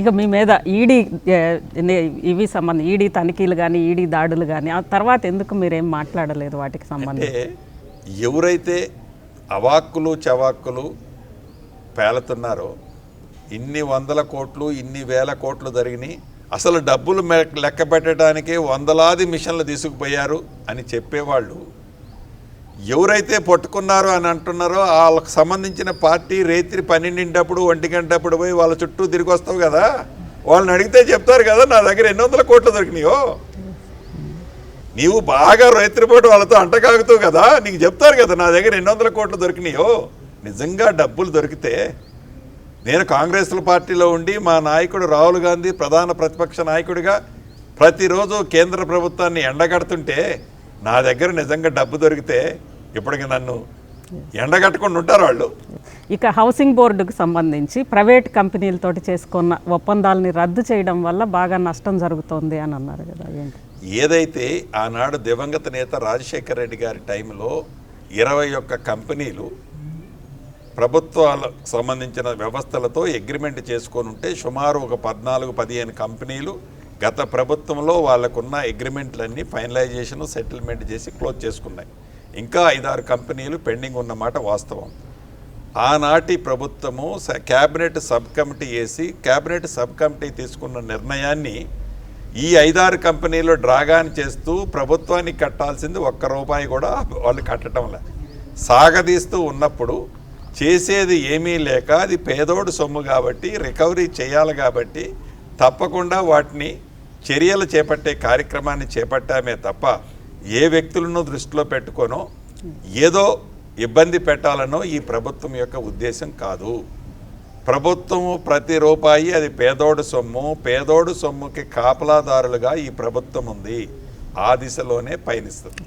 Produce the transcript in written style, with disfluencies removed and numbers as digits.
ఇక మీ మీద ఈడీ ఇవి సంబంధం ఈడీ తనిఖీలు కానీ ఈడీ దాడులు కానీ ఆ తర్వాత ఎందుకు మీరేం మాట్లాడలేదు వాటికి సంబంధించి? ఎవరైతే అవాక్కులు చవాక్కులు పేలుతున్నారో ఇన్ని వందల కోట్లు ఇన్ని వేల కోట్లు జరిగినాయి, అసలు డబ్బులు లెక్క పెట్టడానికే వందలాది మిషన్లు తీసుకుపోయారు అని చెప్పేవాళ్ళు ఎవరైతే పట్టుకున్నారో అని అంటున్నారో వాళ్ళకు సంబంధించిన పార్టీ రేత్రి 12 1 గంటప్పుడు పోయి వాళ్ళ చుట్టూ తిరిగి వస్తావు కదా, వాళ్ళని అడిగితే చెప్తారు కదా నా దగ్గర ఎన్ని వందల కోట్లు దొరికినాయో. నీవు బాగా రైతులపాటు వాళ్ళతో అంటకాగుతావు కదా, నీకు చెప్తారు కదా నా దగ్గర ఎన్ని వందల కోట్లు దొరికినాయో. నిజంగా డబ్బులు దొరికితే నేను కాంగ్రెస్ పార్టీలో ఉండి మా నాయకుడు రాహుల్ గాంధీ ప్రధాన ప్రతిపక్ష నాయకుడిగా ప్రతిరోజు కేంద్ర ప్రభుత్వాన్ని ఎండగడుతుంటే నా దగ్గర నిజంగా డబ్బు దొరికితే ఇప్పటికి నన్ను ఎండగట్టకుండా ఉంటారు వాళ్ళు. ఇక హౌసింగ్ బోర్డుకు సంబంధించి ప్రైవేట్ కంపెనీలతోటి చేసుకున్న ఒప్పందాలని రద్దు చేయడం వల్ల బాగా నష్టం జరుగుతోంది అని అన్నారు కదా, ఏంటి? ఏదైతే ఆనాడు దివంగత నేత రాజశేఖర రెడ్డి గారి టైంలో 21 కంపెనీలు ప్రభుత్వాలకు సంబంధించిన వ్యవస్థలతో అగ్రిమెంట్ చేసుకొని ఉంటే సుమారు ఒక 14-15 కంపెనీలు గత ప్రభుత్వంలో వాళ్ళకున్న అగ్రిమెంట్లన్నీ ఫైనలైజేషన్ సెటిల్మెంట్ చేసి క్లోజ్ చేసుకున్నాయి. ఇంకా 5-6 కంపెనీలు పెండింగ్ ఉన్నమాట వాస్తవం. ఆనాటి ప్రభుత్వము క్యాబినెట్ సబ్ కమిటీ వేసి క్యాబినెట్ సబ్ కమిటీ తీసుకున్న నిర్ణయాన్ని ఈ 5-6 కంపెనీలు డ్రాగాన్ చేస్తూ ప్రభుత్వానికి కట్టాల్సింది ₹1 కూడా వాళ్ళు కట్టడం లేదు. సాగదీస్తూ ఉన్నప్పుడు చేసేది ఏమీ లేక అది పేదోడు సొమ్ము కాబట్టి రికవరీ చేయాలి కాబట్టి తప్పకుండా వాటిని చర్యలు చేపట్టే కార్యక్రమాన్ని చేపట్టామే తప్ప ఏ వ్యక్తులను దృష్టిలో పెట్టుకోనో ఏదో ఇబ్బంది పెట్టాలనో ఈ ప్రభుత్వం యొక్క ఉద్దేశం కాదు. ప్రభుత్వము ప్రతి రూపాయి అది పేదోడు సొమ్ము, పేదోడు సొమ్ముకి కాపలాదారులుగా ఈ ప్రభుత్వం ఉంది. ఆ దిశలోనే పయనిస్తుంది.